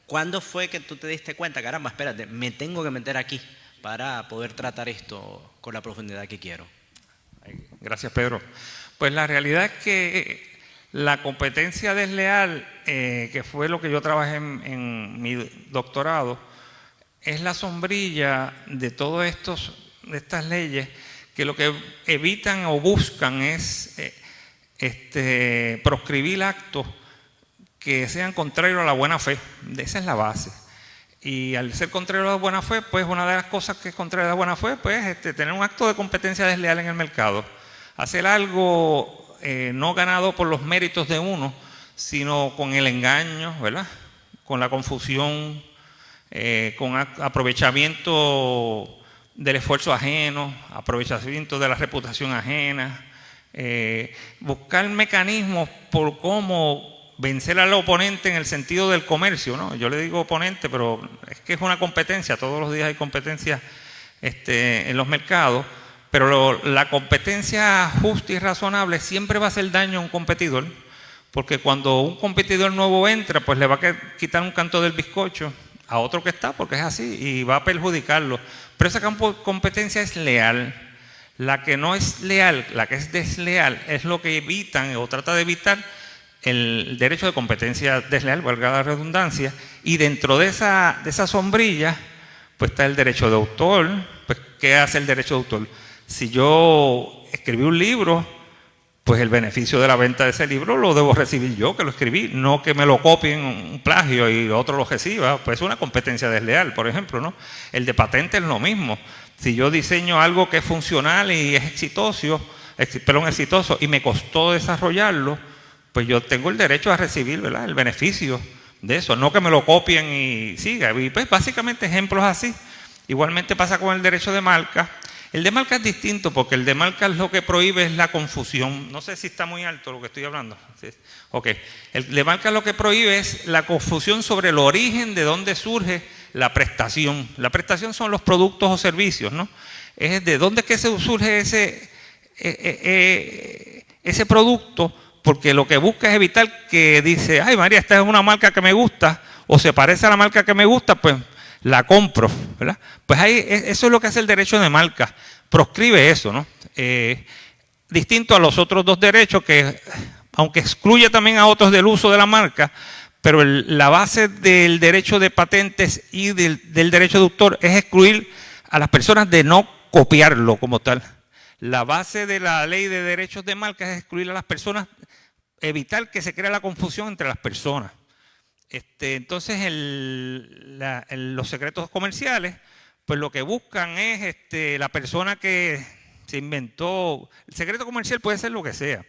¿cuándo fue que tú te diste cuenta, caramba, espérate, me tengo que meter aquí para poder tratar esto con la profundidad que quiero? Gracias, Pedro. Pues la realidad es que la competencia desleal, que fue lo que yo trabajé en mi doctorado, es la sombrilla de todas estas leyes que lo que evitan o buscan es proscribir actos que sean contrarios a la buena fe. Esa es la base. Y al ser contrario a la buena fe, pues una de las cosas que es contraria a la buena fe, pues tener un acto de competencia desleal en el mercado. Hacer algo no ganado por los méritos de uno, sino con el engaño, ¿verdad?, con la confusión, con aprovechamiento del esfuerzo ajeno, aprovechamiento de la reputación ajena, buscar mecanismos por cómo vencer al oponente en el sentido del comercio, ¿no? Yo le digo oponente, pero es que es una competencia, todos los días hay competencia en los mercados, pero la competencia justa y razonable siempre va a hacer daño a un competidor, porque cuando un competidor nuevo entra, pues le va a quitar un canto del bizcocho a otro que está, porque es así, y va a perjudicarlo. Pero esa competencia es leal. La que no es leal, la que es desleal, es lo que evitan o trata de evitar el derecho de competencia desleal, valga la redundancia, y dentro de esa sombrilla pues está el derecho de autor. Pues, ¿qué hace el derecho de autor? Si yo escribí un libro, pues el beneficio de la venta de ese libro lo debo recibir yo, que lo escribí, no que me lo copien un plagio y otro lo reciba. Pues es una competencia desleal, por ejemplo, ¿no? El de patente es lo mismo. Si yo diseño algo que es funcional y es exitoso y me costó desarrollarlo, pues yo tengo el derecho a recibir, ¿verdad?, el beneficio de eso, no que me lo copien y siga. Y pues básicamente ejemplos así. Igualmente pasa con el derecho de marca. El de marca es distinto porque el de marca lo que prohíbe es la confusión. No sé si está muy alto lo que estoy hablando. Sí. Ok. El de marca lo que prohíbe es la confusión sobre el origen de dónde surge la prestación. La prestación son los productos o servicios, ¿no? Es de dónde es que surge ese producto, porque lo que busca es evitar que dice, ay María, esta es una marca que me gusta, o se parece a la marca que me gusta, pues la compro, ¿verdad? Pues ahí eso es lo que hace el derecho de marca, proscribe eso, ¿no? Distinto a los otros dos derechos que, aunque excluye también a otros del uso de la marca, pero la base del derecho de patentes y del derecho de autor es excluir a las personas de no copiarlo como tal. La base de la ley de derechos de marca es excluir a las personas, evitar que se cree la confusión entre las personas. Entonces, los secretos comerciales, pues lo que buscan es la persona que se inventó. El secreto comercial puede ser lo que sea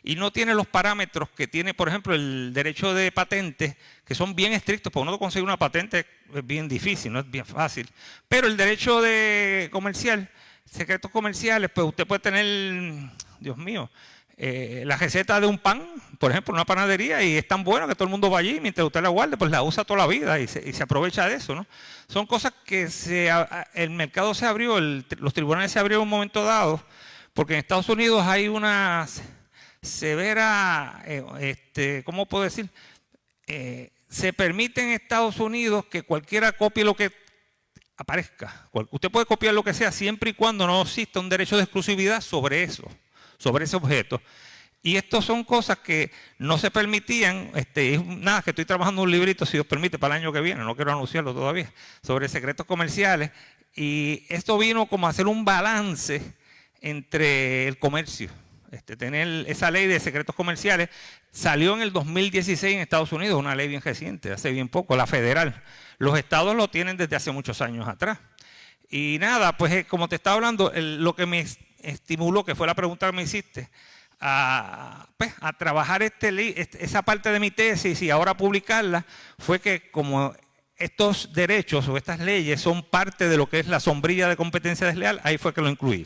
y no tiene los parámetros que tiene, por ejemplo, el derecho de patentes, que son bien estrictos. Para uno conseguir una patente es bien difícil, no es bien fácil. Pero el derecho de comercial, secretos comerciales, pues usted puede tener, Dios mío, la receta de un pan, por ejemplo, en una panadería, y es tan bueno que todo el mundo va allí, mientras usted la guarde, pues la usa toda la vida y se aprovecha de eso, ¿no? Son cosas que el mercado se abrió, los tribunales se abrieron en un momento dado, porque en Estados Unidos hay una severa, ¿cómo puedo decir? Se permite en Estados Unidos que cualquiera copie lo que aparezca. Usted puede copiar lo que sea siempre y cuando no exista un derecho de exclusividad sobre eso, sobre ese objeto. Y estas son cosas que no se permitían. Nada, que estoy trabajando un librito, si Dios permite, para el año que viene, no quiero anunciarlo todavía, sobre secretos comerciales. Y esto vino como a hacer un balance entre el comercio. Tener esa ley de secretos comerciales salió en el 2016 en Estados Unidos, una ley bien reciente, hace bien poco, la federal. Los estados lo tienen desde hace muchos años atrás. Y nada, pues como te estaba hablando, lo que me estimuló, que fue la pregunta que me hiciste, a trabajar esa parte de mi tesis y ahora publicarla, fue que como estos derechos o estas leyes son parte de lo que es la sombrilla de competencia desleal, ahí fue que lo incluí.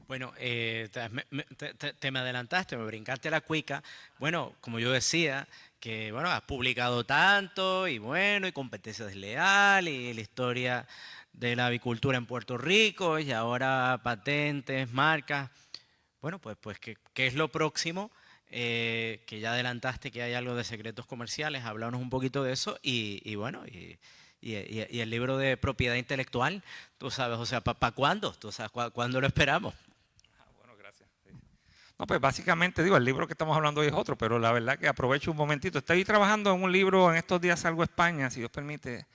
Bueno, te me adelantaste, me brincaste la cuica. Bueno, como yo decía, que bueno, has publicado tanto y bueno, y competencia desleal y la historia de la avicultura en Puerto Rico y ahora patentes, marcas. Bueno, pues ¿qué es lo próximo? Que ya adelantaste que hay algo de secretos comerciales, háblanos un poquito de eso y bueno, y el libro de propiedad intelectual, tú sabes, o sea, ¿para cuándo? ¿Tú sabes cuándo lo esperamos? Bueno, gracias. No, pues básicamente, digo, el libro que estamos hablando hoy es otro, pero la verdad que aprovecho un momentito. Estoy trabajando en un libro, en estos días salgo a España, si Dios permite,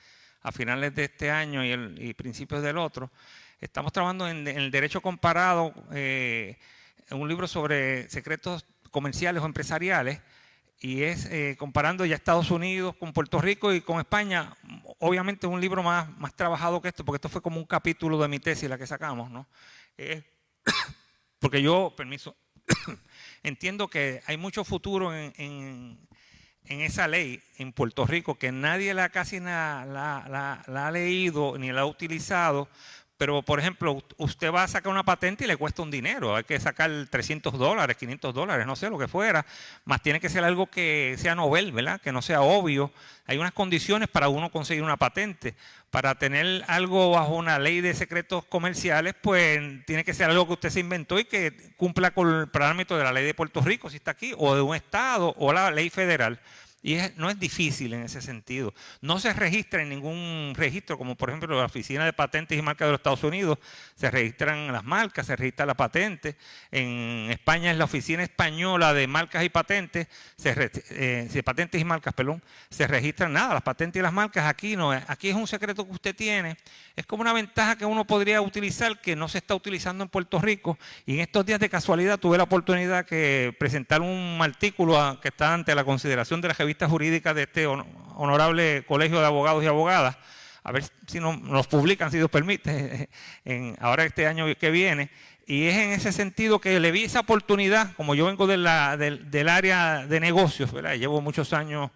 a finales de este año y principios del otro. Estamos trabajando en el derecho comparado, en un libro sobre secretos comerciales o empresariales, y es comparando ya Estados Unidos con Puerto Rico y con España. Obviamente un libro más trabajado que esto, porque esto fue como un capítulo de mi tesis la que sacamos, ¿no? Porque yo, entiendo que hay mucho futuro en esa ley en Puerto Rico, que nadie casi la ha leído ni la ha utilizado. Pero, por ejemplo, usted va a sacar una patente y le cuesta un dinero. Hay que sacar $300, $500, no sé, lo que fuera. Más tiene que ser algo que sea novel, ¿verdad? Que no sea obvio. Hay unas condiciones para uno conseguir una patente. Para tener algo bajo una ley de secretos comerciales, pues tiene que ser algo que usted se inventó y que cumpla con el parámetro de la ley de Puerto Rico, si está aquí, o de un estado, o la ley federal. Y no es difícil en ese sentido. No se registra en ningún registro, como por ejemplo la Oficina de Patentes y Marcas de los Estados Unidos, se registran las marcas, se registra la patente. En España es la Oficina Española de Marcas y Patentes, patentes y marcas, perdón, se registran nada, las patentes y las marcas. Aquí no, aquí es un secreto que usted tiene. Es como una ventaja que uno podría utilizar que no se está utilizando en Puerto Rico. Y en estos días de casualidad tuve la oportunidad de presentar un artículo que está ante la consideración de la revista jurídica de este honorable Colegio de Abogados y Abogadas, a ver si nos publican, si Dios permite, ahora este año que viene. Y es en ese sentido que le vi esa oportunidad, como yo vengo del área de negocios, ¿verdad? Llevo muchos años,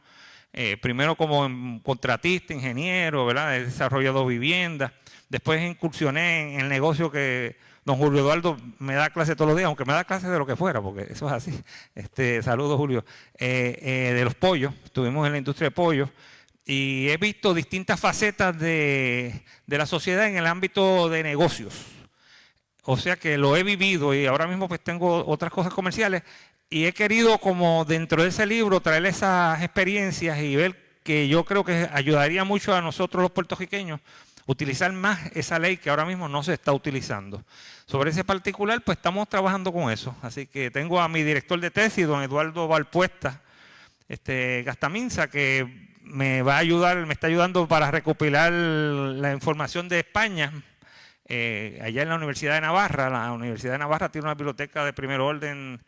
primero como contratista, ingeniero, ¿verdad? He desarrollado viviendas. Después incursioné en el negocio que don Julio Eduardo me da clase todos los días, aunque me da clase de lo que fuera, porque eso es así. Saludos, Julio. De los pollos, estuvimos en la industria de pollos y he visto distintas facetas de la sociedad en el ámbito de negocios. O sea que lo he vivido y ahora mismo pues tengo otras cosas comerciales y he querido como dentro de ese libro traer esas experiencias y ver que yo creo que ayudaría mucho a nosotros los puertorriqueños utilizar más esa ley que ahora mismo no se está utilizando. Sobre ese particular, pues estamos trabajando con eso. Así que tengo a mi director de tesis, don Eduardo Valpuesta, Gastaminza, que me va a ayudar, me está ayudando para recopilar la información de España, allá en la Universidad de Navarra. La Universidad de Navarra tiene una biblioteca de primer orden,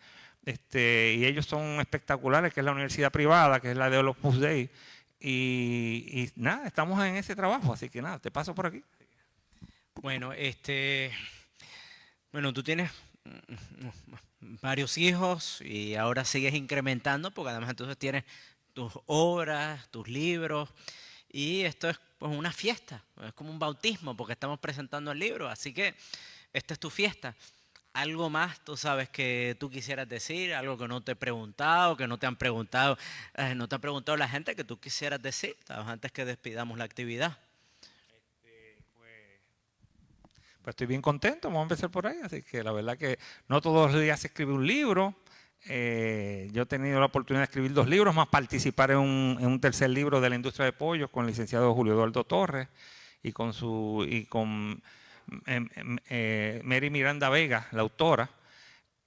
y ellos son espectaculares, que es la universidad privada, que es la de Opus Dei. Y nada, estamos en ese trabajo, así que nada, te paso por aquí. Bueno, bueno, tú tienes varios hijos y ahora sigues incrementando porque además entonces tienes tus obras, tus libros y esto es pues una fiesta, es como un bautismo porque estamos presentando el libro, así que esta es tu fiesta. ¿Algo más, tú sabes, que tú quisieras decir? ¿Algo que no te he preguntado, que no te han preguntado, no te ha preguntado la gente que tú quisieras decir antes que despidamos la actividad? Pues estoy bien contento, vamos a empezar por ahí. Así que la verdad que no todos los días se escribe un libro. Yo he tenido la oportunidad de escribir 2 libros, más participar en un tercer libro de la industria de pollos con el licenciado Julio Eduardo Torres y con Mary Miranda Vega, la autora.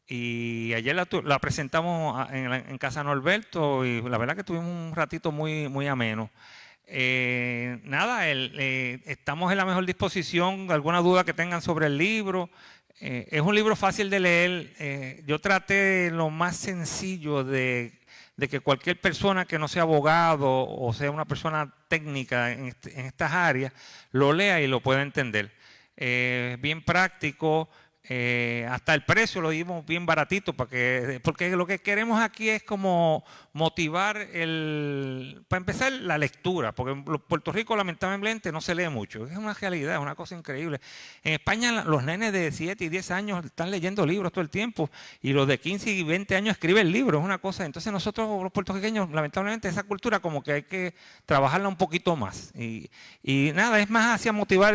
Y ayer la presentamos en Casa Norberto y la verdad que tuvimos un ratito muy, muy ameno. Nada, estamos en la mejor disposición. Alguna duda que tengan sobre el libro. Es un libro fácil de leer. Yo traté lo más sencillo de que cualquier persona que no sea abogado o sea una persona técnica en estas áreas lo lea y lo pueda entender. Bien práctico. Hasta el precio lo dimos bien baratito porque lo que queremos aquí es como motivar para empezar la lectura, porque en Puerto Rico lamentablemente no se lee mucho, es una realidad, es una cosa increíble. En España los nenes de 7 y 10 años están leyendo libros todo el tiempo y los de 15 y 20 años escriben libros, es una cosa. Entonces nosotros los puertorriqueños lamentablemente esa cultura como que hay que trabajarla un poquito más y nada, es más hacia motivar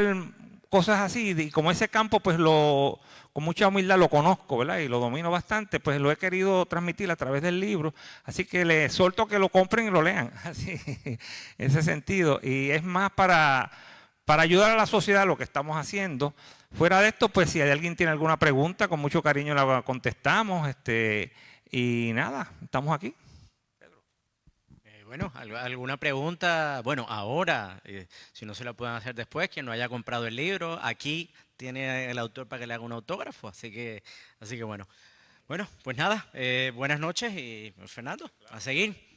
cosas así, y como ese campo pues con mucha humildad lo conozco, ¿verdad? Y lo domino bastante, pues lo he querido transmitir a través del libro, así que les suelto que lo compren y lo lean, así, en ese sentido. Y es más para ayudar a la sociedad lo que estamos haciendo. Fuera de esto, pues si alguien tiene alguna pregunta, con mucho cariño la contestamos, y nada, estamos aquí. Bueno, ¿alguna pregunta? Bueno, ahora, si no se la pueden hacer después, quien no haya comprado el libro, aquí tiene el autor para que le haga un autógrafo, así que bueno. Bueno, pues nada, buenas noches y Fernando, a seguir.